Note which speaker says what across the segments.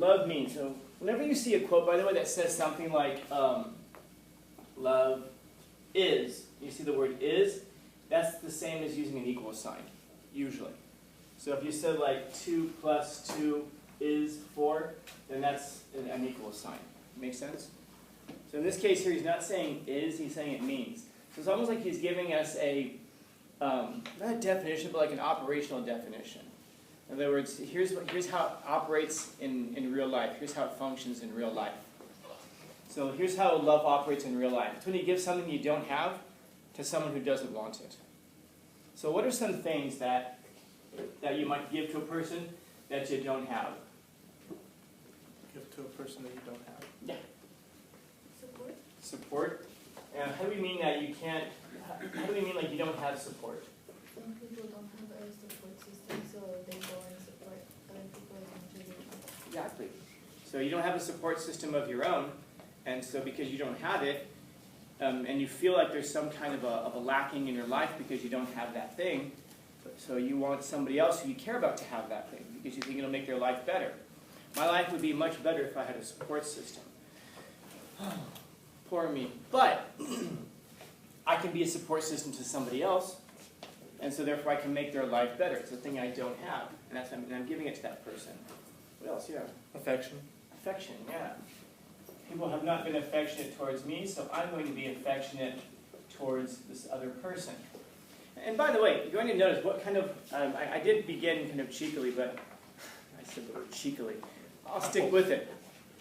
Speaker 1: love means, so whenever you see a quote, by the way, that says something like, love is, you see the word is, that's the same as using an equal sign, usually. So if you said like 2 plus 2 is 4, then that's an equal sign. Make sense? So in this case here, he's not saying is, he's saying it means. So it's almost like he's giving us a, not a definition, but like an operational definition. In other words, here's how it operates in real life. Here's how it functions in real life. So here's how love operates in real life. It's when you give something you don't have to someone who doesn't want it. So what are some things that you might give to a person that you don't have?
Speaker 2: Give to a person that you don't have.
Speaker 1: Yeah.
Speaker 3: Support.
Speaker 1: Support. And how do we mean that you can't, how do we mean like you don't have support?
Speaker 3: Some people don't have a support system, so they go and support other people into their life.
Speaker 1: Exactly. So you don't have a support system of your own, and so because you don't have it, and you feel like there's some kind of a lacking in your life because you don't have that thing, so you want somebody else who you care about to have that thing because you think it'll make their life better. My life would be much better if I had a support system. Poor me. But I can be a support system to somebody else, and so therefore I can make their life better. It's a thing I don't have, and I'm giving it to that person. What else? Yeah.
Speaker 2: Affection.
Speaker 1: Affection, yeah. People have not been affectionate towards me, so I'm going to be affectionate towards this other person. And by the way, you're going to notice what kind of, I did begin kind of cheekily, but I said the word cheekily. I'll stick with it.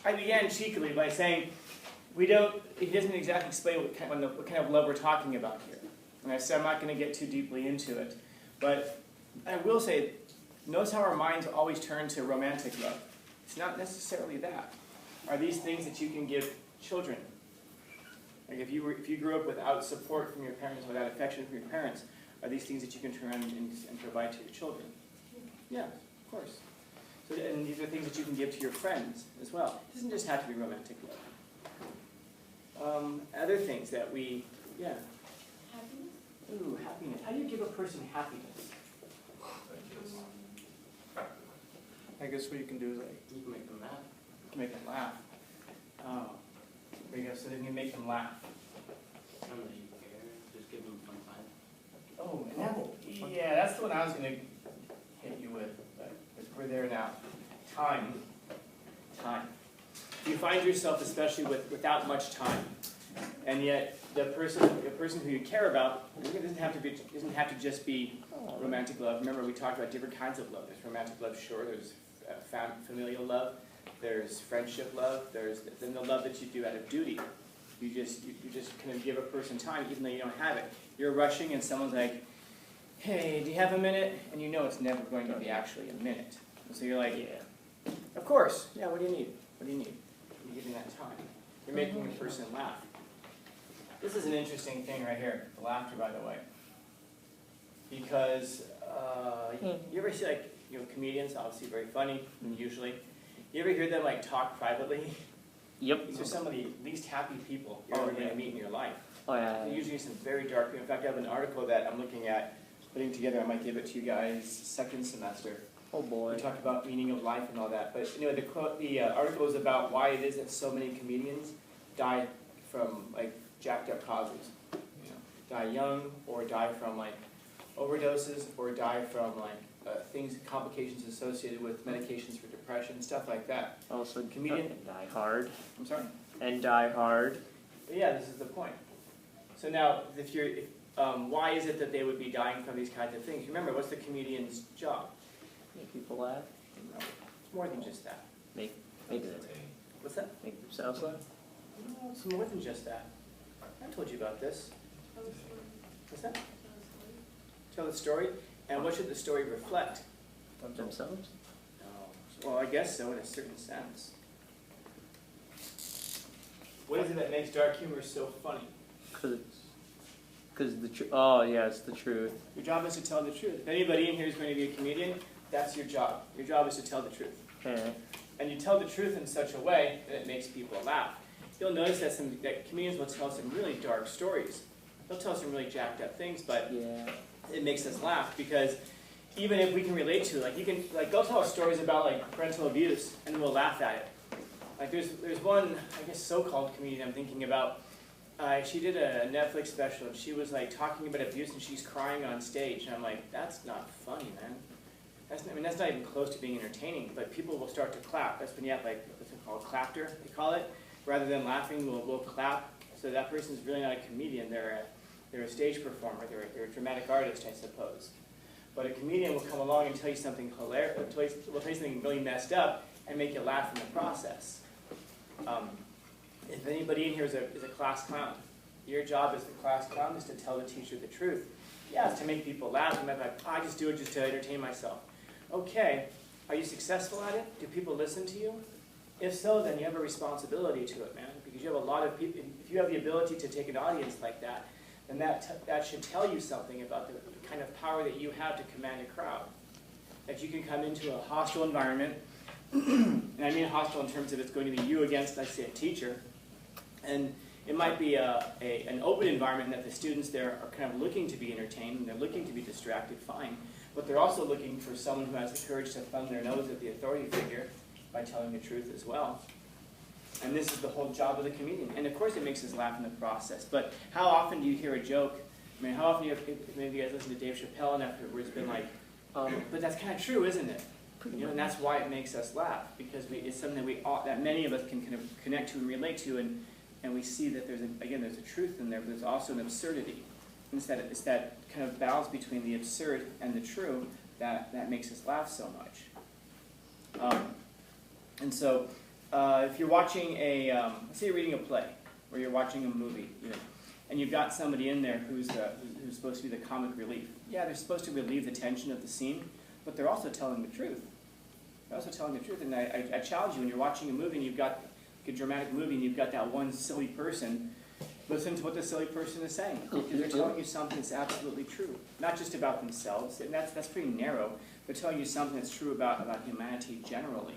Speaker 1: I began cheekily by saying, he doesn't exactly explain what kind of love we're talking about here. And I said I'm not going to get too deeply into it. But I will say, notice how our minds always turn to romantic love. It's not necessarily that. Are these things that you can give children? Like if you grew up without support from your parents, without affection from your parents, are these things that you can turn and provide to your children? Yeah, of course. So, and these are things that you can give to your friends as well. It doesn't just have to be romantic love. Other things that we, yeah.
Speaker 3: Happiness?
Speaker 1: Ooh, happiness. How do you give a person happiness?
Speaker 2: I guess what you can do is like,
Speaker 1: You can make them laugh. You can make them laugh. Oh, there you go. So then you make them laugh.
Speaker 4: I don't know if you care. Just give them a fun time.
Speaker 1: Oh, and that, yeah, that's the one I was going to hit you with, but we're there now. Time. Time. You find yourself, especially without much time, and yet the person who you care about, it doesn't have to just be romantic love. Remember, we talked about different kinds of love. There's romantic love, sure. There's familial love. There's friendship love. There's then the love that you do out of duty. You just kind of give a person time, even though you don't have it. You're rushing, and someone's like, "Hey, do you have a minute?" And you know it's never going to be actually a minute. And so you're like, "Yeah, of course. Yeah, what do you need? What do you need?" You're giving that time. You're making a person laugh. This is an interesting thing right here, the laughter, by the way. Because you ever see comedians, obviously very funny, usually. You ever hear them talk privately?
Speaker 4: Yep.
Speaker 1: These are some of the least happy people you're ever going to meet in your life.
Speaker 4: Oh, yeah.
Speaker 1: They're usually some very dark people. In fact, I have an article that I'm looking at, putting together. I might give it to you guys second semester.
Speaker 4: Oh, boy.
Speaker 1: We talk about meaning of life and all that. But anyway, the article is about why it is that so many comedians die from jacked up causes. Die young, or die from overdoses, or die from complications associated with medications for depression, stuff like that.
Speaker 4: Also,
Speaker 1: Comedian.
Speaker 4: Die hard.
Speaker 1: I'm sorry.
Speaker 4: And die hard.
Speaker 1: But yeah, this is the point. So now, why is it that they would be dying from these kinds of things? Remember, what's the comedian's job?
Speaker 4: Make people laugh.
Speaker 1: No, it's more than just that.
Speaker 4: Make them.
Speaker 1: What's that?
Speaker 4: Make themselves laugh.
Speaker 1: No, it's more than just that. I told you about this. What's that? Tell the story. And what should the story reflect?
Speaker 4: Themselves.
Speaker 1: No. Well, I guess so in a certain sense. What is it that makes dark humor so funny?
Speaker 4: Because the truth. Oh, yeah, it's the truth.
Speaker 1: Your job is to tell the truth. If anybody in here is going to be a comedian, that's your job. Your job is to tell the truth.
Speaker 4: Okay.
Speaker 1: And you tell the truth in such a way that it makes people laugh. You'll notice that comedians will tell some really dark stories. They'll tell some really jacked up things, but
Speaker 4: yeah,
Speaker 1: it makes us laugh because even if we can relate to it. Like, you can, like, they'll tell us stories about, like, parental abuse, and we'll laugh at it. Like, there's one, I guess, so-called comedian I'm thinking about. She did a Netflix special, and she was, like, talking about abuse, and she's crying on stage. And I'm like, that's not funny, man. That's not even close to being entertaining, but people will start to clap. That's when you have, like, what's it called, clapter, they call it. Rather than laughing, we'll clap. So that person's really not a comedian. They're a stage performer. They're a dramatic artist, I suppose. But a comedian will come along and tell you something hilarious, will tell you something really messed up, and make you laugh in the process. If anybody in here is a class clown, your job as the class clown is to tell the teacher the truth. Yeah, it's to make people laugh. And like, I just do it just to entertain myself. Okay, are you successful at it? Do people listen to you? If so, then you have a responsibility to it, man. Because you have a lot of people. If you have the ability to take an audience like that, then that should tell you something about the kind of power that you have to command a crowd. That you can come into a hostile environment, and I mean hostile in terms of it's going to be you against, let's say, a teacher, and it might be an open environment that the students there are kind of looking to be entertained, and they're looking to be distracted, fine. But they're also looking for someone who has the courage to thumb their nose at the authority figure by telling the truth as well. And this is the whole job of the comedian. And of course it makes us laugh in the process. But how often do you hear a joke? I mean, how often do you have, maybe you guys listen to Dave Chappelle and afterwards been like, but that's kind of true, isn't it? You know, and that's why it makes us laugh, because it's something that many of us can kind of connect to and relate to, and we see that there's a truth in there, but there's also an absurdity. And it's that kind of balance between the absurd and the true that makes us laugh so much. And so, if you're watching let's say you're reading a play, or you're watching a movie, and you've got somebody in there who's supposed to be the comic relief. Yeah, they're supposed to relieve the tension of the scene, but they're also telling the truth. They're also telling the truth, and I challenge you, when you're watching a movie and you've got a dramatic movie and you've got that one silly person, listen to what the silly person is saying, because they're telling you something that's absolutely true. Not just about themselves, and that's pretty narrow. They're telling you something that's true about humanity generally.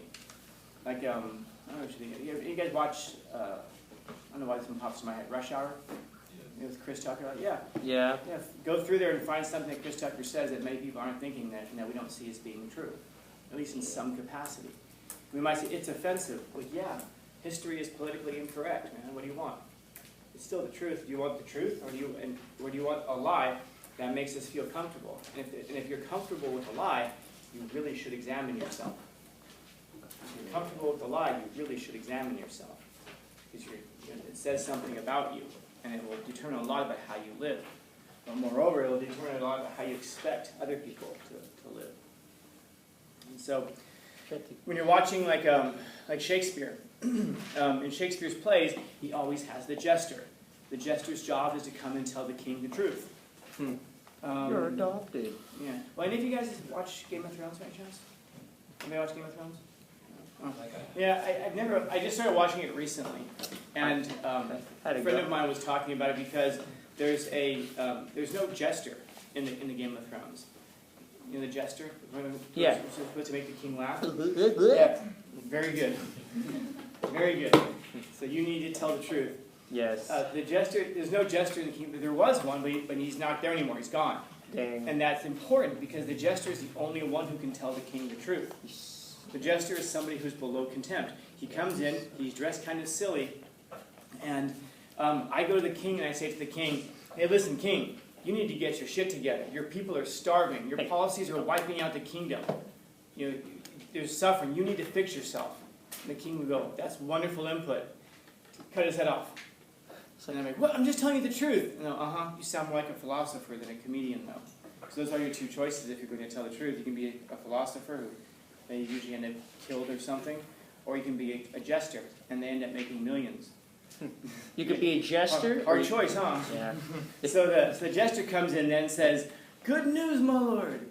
Speaker 1: Like, I don't know what you think. You guys watch, I don't know why this one pops in my head, Rush Hour? With Chris Tucker? Yeah. Go through there and find something that Chris Tucker says that many people aren't thinking that we don't see as being true, at least in some capacity. We might say, it's offensive. Well, yeah, history is politically incorrect, man. What do you want? It's still the truth. Do you want the truth, or do you want a lie that makes us feel comfortable? And if you're comfortable with a lie, you really should examine yourself. If you're comfortable with the lie, you really should examine yourself. Because it says something about you, and it will determine a lot about how you live. But moreover, it will determine a lot about how you expect other people to live. And so, when you're watching like Shakespeare, in Shakespeare's plays, he always has the jester. The jester's job is to come and tell the king the truth.
Speaker 5: You're adopted.
Speaker 1: Yeah. Well, any of you guys watch Game of Thrones by any chance? Anybody watch Game of Thrones? Yeah, I just started watching it recently, and a friend of mine was talking about it because there's no jester in the Game of Thrones. You know the jester?
Speaker 5: Yeah.
Speaker 1: Who's supposed to make the king laugh? Yeah. Very good. Very good. So you need to tell the truth.
Speaker 5: Yes.
Speaker 1: The jester, there's no jester in the kingdom. There was one, but he's not there anymore. He's gone.
Speaker 5: Dang.
Speaker 1: And that's important because the jester is the only one who can tell the king the truth. The jester is somebody who's below contempt. He comes in, he's dressed kind of silly, and I go to the king and I say to the king, hey, listen, king, you need to get your shit together. Your people are starving. Your policies are wiping out the kingdom. There's suffering. You need to fix yourself. And the king would go, that's wonderful input. Cut his head off. And I'm like, well, I'm just telling you the truth. No, you sound more like a philosopher than a comedian, though. So those are your two choices if you're going to tell the truth. You can be a philosopher who they usually end up killed or something, or you can be a jester, and they end up making millions.
Speaker 5: You could be a jester?
Speaker 1: Hard choice, huh?
Speaker 5: Yeah.
Speaker 1: So the jester comes in then and says, good news, my lord.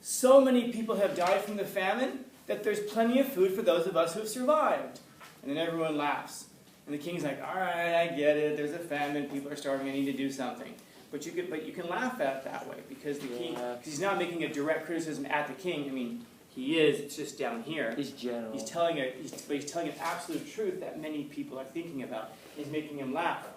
Speaker 1: So many people have died from the famine that there's plenty of food for those of us who have survived. And then everyone laughs. And the king's like, all right, I get it. There's a famine. People are starving. I need to do something. But you can laugh at it that way because the king, he's not making a direct criticism at the king. I mean, he is. It's just down here.
Speaker 5: He's general.
Speaker 1: He's telling an absolute truth that many people are thinking about. He's making him laugh.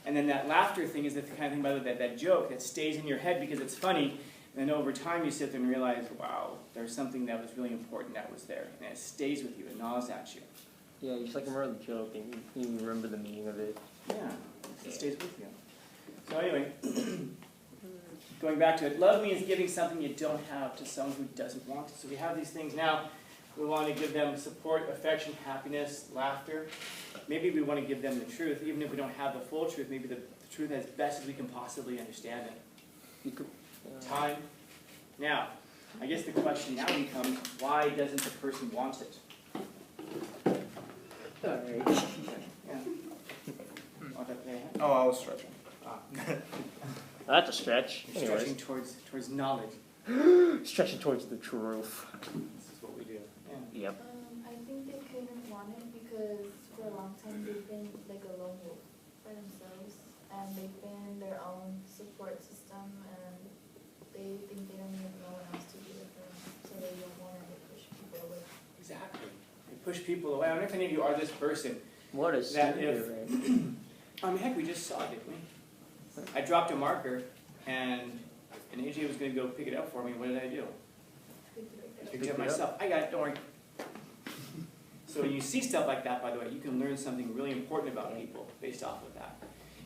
Speaker 1: And then that laughter thing is the kind of thing, by the way, that joke that stays in your head because it's funny. And then over time you sit there and realize, wow, there's something that was really important that was there. And it stays with you, it gnaws at you.
Speaker 5: Yeah, you just like remember the joke and you remember the meaning of it.
Speaker 1: Yeah, it stays with you. So anyway, going back to it, love means giving something you don't have to someone who doesn't want it. So we have these things now. We want to give them support, affection, happiness, laughter. Maybe we want to give them the truth, even if we don't have the full truth, maybe the truth as best as we can possibly understand it.
Speaker 5: You could,
Speaker 1: Time. Now, I guess the question now becomes, why doesn't the person want it?
Speaker 5: Alright.
Speaker 1: Yeah. Want that there?
Speaker 2: Oh, I was stretching.
Speaker 5: That's a stretch.
Speaker 1: You're stretching towards knowledge.
Speaker 5: Stretching towards the truth.
Speaker 1: This is what we do. Yeah.
Speaker 5: Yep.
Speaker 3: I think they couldn't want it because for a long time they've been like a lone wolf by themselves, and they've been their own support system, and they think they don't need no one else to do it for them, so they don't want to push people away.
Speaker 1: Exactly. They push people away. I wonder if any of you are this person.
Speaker 5: What a
Speaker 1: That if-
Speaker 5: stupid.
Speaker 1: Heck, we just saw it, didn't we? I dropped a marker, and AJ was going to go pick it up for me. What did I do? Picked it up myself. I got it, don't worry. So when you see stuff like that, by the way, you can learn something really important about people based off of that.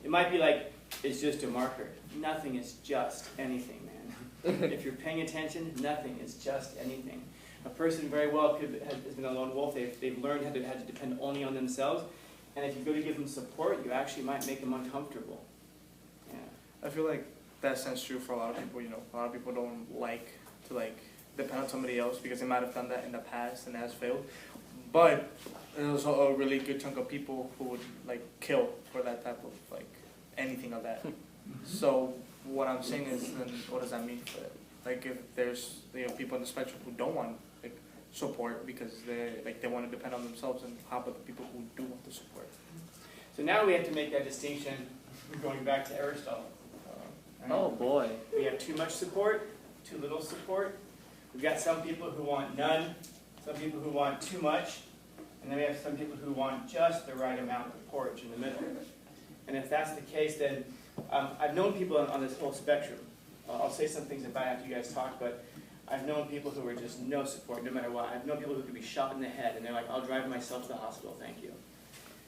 Speaker 1: It might be like, it's just a marker. Nothing is just anything, man. If you're paying attention, nothing is just anything. A person very well has been a lone wolf. They've learned how to depend only on themselves. And if you go to give them support, you actually might make them uncomfortable. Yeah.
Speaker 2: I feel like that sounds true for a lot of people. You know, a lot of people don't like to depend on somebody else because they might have done that in the past and it has failed. But there's a really good chunk of people who would kill for that type of anything of that. So what I'm saying is, then what does that mean for it? If there's people in the spectrum who don't want support because they want to depend on themselves, and how about the people who do want the support?
Speaker 1: So now we have to make that distinction, going back to Aristotle.
Speaker 5: Oh boy.
Speaker 1: We have too much support, too little support. We've got some people who want none, some people who want too much, and then we have some people who want just the right amount of porridge in the middle. And if that's the case, then I've known people on this whole spectrum. I'll say some things about it after you guys talk, but I've known people who are just no support, no matter what. I've known people who could be shot in the head, and they're like, I'll drive myself to the hospital, thank you.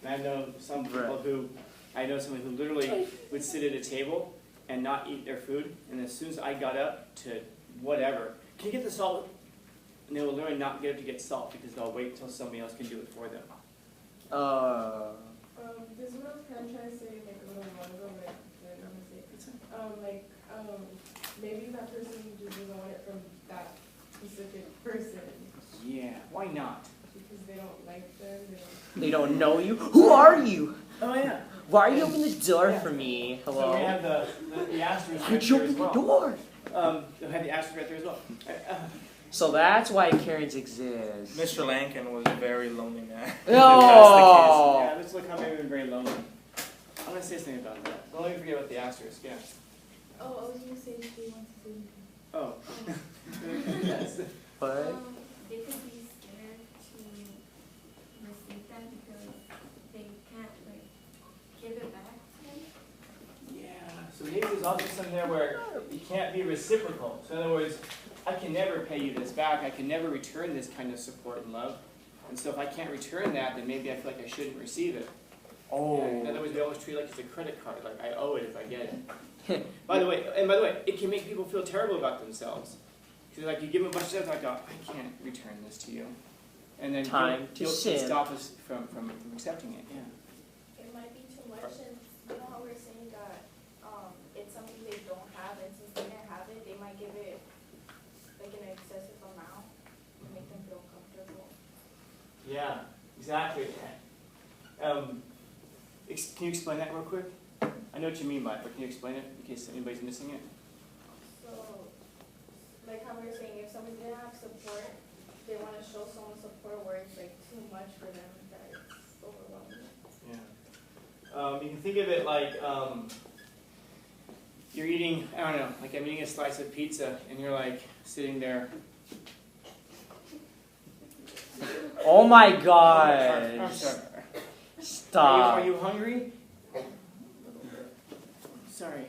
Speaker 1: And I know some people I know someone who literally would sit at a table and not eat their food, and as soon as I got up to whatever, can you get the salt? And they will literally not get up to get salt because they'll wait until somebody else can do it for them.
Speaker 6: This is what I was kind of trying to say a little while ago, but I don't want to say. Maybe that person just doesn't want it from that specific person
Speaker 1: Yeah, why not?
Speaker 6: because they don't like them.
Speaker 5: They don't know you. Who are you?
Speaker 1: Oh yeah.
Speaker 5: Why are you opening the door
Speaker 1: Yeah.
Speaker 5: for me?
Speaker 1: So we
Speaker 5: Hello?
Speaker 1: have the asterisk
Speaker 5: Why'd
Speaker 1: right
Speaker 5: you
Speaker 1: there as
Speaker 5: open the
Speaker 1: well.
Speaker 5: door?
Speaker 1: We have the asterisk right there as well.
Speaker 5: So that's why Karens exist.
Speaker 2: Mr. Lankin was a very lonely man.
Speaker 5: No!
Speaker 1: Yeah, let's look how maybe we're very lonely. I'm going to say something about that. Don't let me forget about the asterisk, yeah.
Speaker 3: Oh, I was going to say if they want to say anything.
Speaker 1: Oh. Yes.
Speaker 5: What?
Speaker 7: They could be scared to receive them because they can't give it back to them.
Speaker 1: Yeah, so maybe there's also something there where you can't be reciprocal. So in other words, I can never pay you this back. I can never return this kind of support and love. And so if I can't return that, then maybe I feel like I shouldn't receive it.
Speaker 2: Oh.
Speaker 1: In other words, we always treat it like it's a credit card. Like I owe it if I get it. By the way, it can make people feel terrible about themselves. Because you give them a bunch of stuff, like, oh, I can't return this to you. And then
Speaker 5: Time to
Speaker 1: you'll
Speaker 5: sin.
Speaker 1: stop us from accepting it, yeah.
Speaker 8: It might be too much, and you know how we're saying that it's something they don't have, and since they didn't have it, they might give it an excessive amount to make them feel comfortable.
Speaker 1: Yeah, exactly. Can you explain that real quick? I know what you mean by it, but can you explain it in case anybody's missing it?
Speaker 8: So, like how we were saying, if somebody didn't have support, they want to show someone support where it's too much for them, that it's overwhelming.
Speaker 1: Yeah. You can think of it like you're eating, I don't know, like I'm eating a slice of pizza and you're like sitting there.
Speaker 5: Oh my
Speaker 1: I'm
Speaker 5: gosh.
Speaker 1: sorry.
Speaker 5: Stop.
Speaker 1: Are you hungry? Sorry.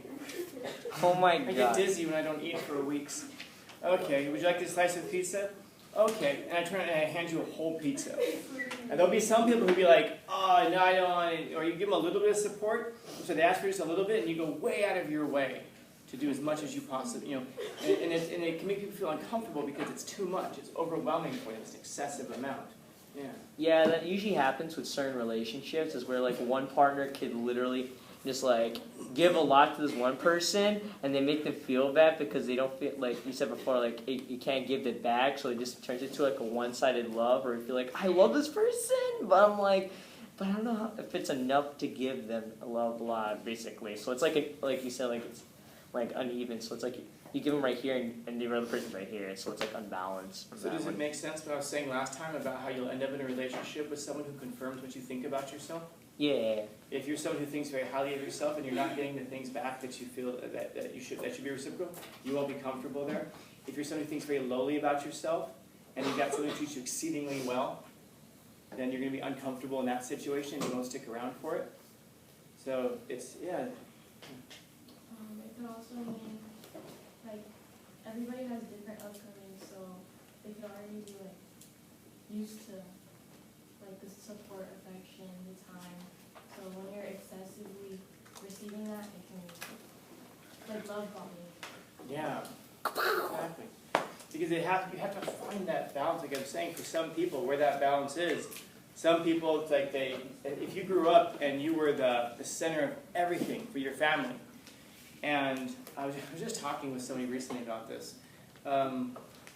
Speaker 5: Oh my
Speaker 1: I get
Speaker 5: god.
Speaker 1: dizzy when I don't eat for weeks. Okay, would you like this slice of pizza? Okay, and I turn and I hand you a whole pizza. And there'll be some people who'll be like, oh, no, I don't want it. Or you give them a little bit of support, so they ask for just a little bit, and you go way out of your way to do as much as you possibly, and it can make people feel uncomfortable because it's too much. It's overwhelming for them. It's an excessive amount. Yeah.
Speaker 5: Yeah, that usually happens with certain relationships, is where like one partner could literally just like give a lot to this one person, and they make them feel bad because they don't feel, like you said before, like you can't give it back, so it just turns into like a one-sided love, or you feel like I love this person, but I'm like, but I don't know if it's enough to give them a lot, basically. So it's like like you said, like it's like uneven. So it's like you give them right here, and the other person's right here, so it's like unbalanced.
Speaker 1: So does it make sense what I was saying last time about how you'll end up in a relationship with someone who confirms what you think about yourself?
Speaker 5: Yeah.
Speaker 1: If you're someone who thinks very highly of yourself and you're not getting the things back that you feel that should be reciprocal, you won't be comfortable there. If you're someone who thinks very lowly about yourself and you've got someone who treats you exceedingly well, then you're going to be uncomfortable in that situation and you won't stick around for it. So it's, yeah.
Speaker 6: It could also mean, like, everybody has different upcomings, so they could already be, like, used to, like, the support, affection, the time. So when you're excessively receiving that, it can, like, love bombing.
Speaker 1: Yeah, exactly. Because you have to find that balance, like I was saying, for some people, where that balance is. Some people, it's like if you grew up and you were the center of everything for your family, and I was just talking with somebody recently about this. I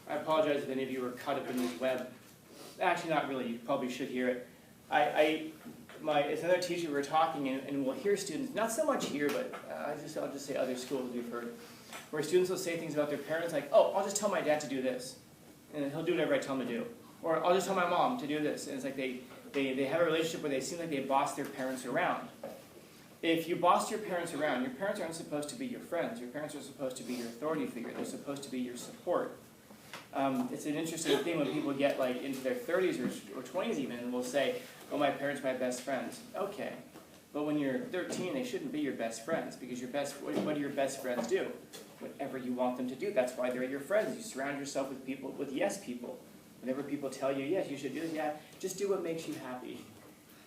Speaker 1: apologize if any of you were caught up in this web. Actually, not really. You probably should hear it. It's another teacher we were talking, and we'll hear students, not so much here, but I'll just say other schools we've heard, where students will say things about their parents like, oh, I'll just tell my dad to do this, and he'll do whatever I tell him to do. Or I'll just tell my mom to do this. And it's like they have a relationship where they seem like they boss their parents around. If you boss your parents around, your parents aren't supposed to be your friends. Your parents are supposed to be your authority figure. They're supposed to be your support. It's an interesting thing when people get like into their 30s or 20s even, and will say, oh, my parents are my best friends. Okay. But when you're 13, they shouldn't be your best friends, because what do your best friends do? Whatever you want them to do. That's why they're your friends. You surround yourself with people, with yes people. Whenever people tell you, yes, you should do this, yeah, just do what makes you happy.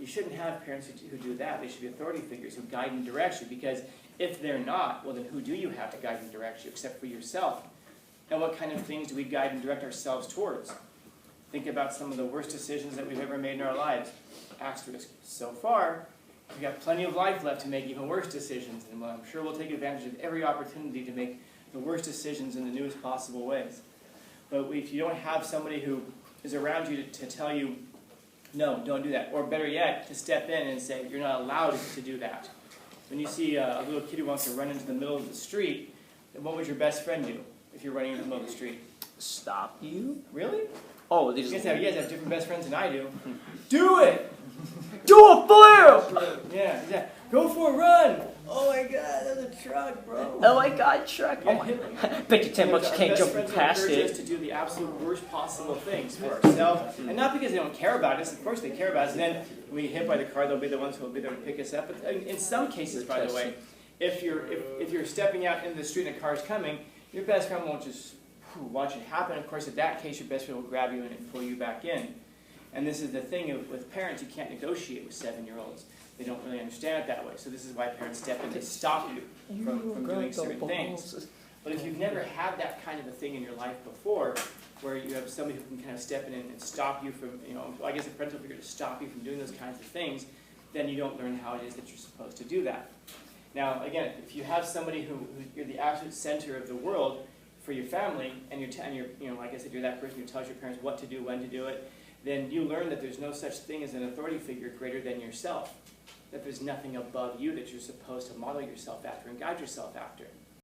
Speaker 1: You shouldn't have parents who do that. They should be authority figures who guide and direct you, because if they're not, well, then who do you have to guide and direct you except for yourself? And what kind of things do we guide and direct ourselves towards? Think about some of the worst decisions that we've ever made in our lives. Asterisk. So far, we've got plenty of life left to make even worse decisions, and I'm sure we'll take advantage of every opportunity to make the worst decisions in the newest possible ways. But if you don't have somebody who is around you to tell you, no, don't do that, or better yet, to step in and say, you're not allowed to do that. When you see a little kid who wants to run into the middle of the street, then what would your best friend do if you're running into the middle of the street?
Speaker 5: Stop you?
Speaker 1: Really?
Speaker 5: Oh, they
Speaker 1: You
Speaker 5: just...
Speaker 1: guys have different best friends than I do. Do it!
Speaker 5: Do a flip!
Speaker 1: Yeah. Go for a run! Oh my god, that's a truck, bro.
Speaker 5: Oh my god, truck. Oh my... Bet you 10 bucks you can't jump past
Speaker 1: Us
Speaker 5: it.
Speaker 1: to do the absolute worst possible things for ourselves, and not because they don't care about us. Of course they care about us. And then when we get hit by the car, they'll be the ones who will be there to pick us up. But in some cases, by the way, if you're stepping out into the street and a car's coming, your best friend won't just watch it happen. Of course, in that case, your best friend will grab you and pull you back in. And this is the thing with parents: you can't negotiate with 7-year-olds. They don't really understand it that way. So this is why parents step in to stop you from doing certain things. But if you've never had that kind of a thing in your life before, where you have somebody who can kind of step in and stop you from, I guess a parental figure to stop you from doing those kinds of things, then you don't learn how it is that you're supposed to do that. Now, again, if you have somebody who you're the absolute center of the world for your family, and you're like I said, you're that person who tells your parents what to do, when to do it, then you learn that there's no such thing as an authority figure greater than yourself. That there's nothing above you that you're supposed to model yourself after and guide yourself after.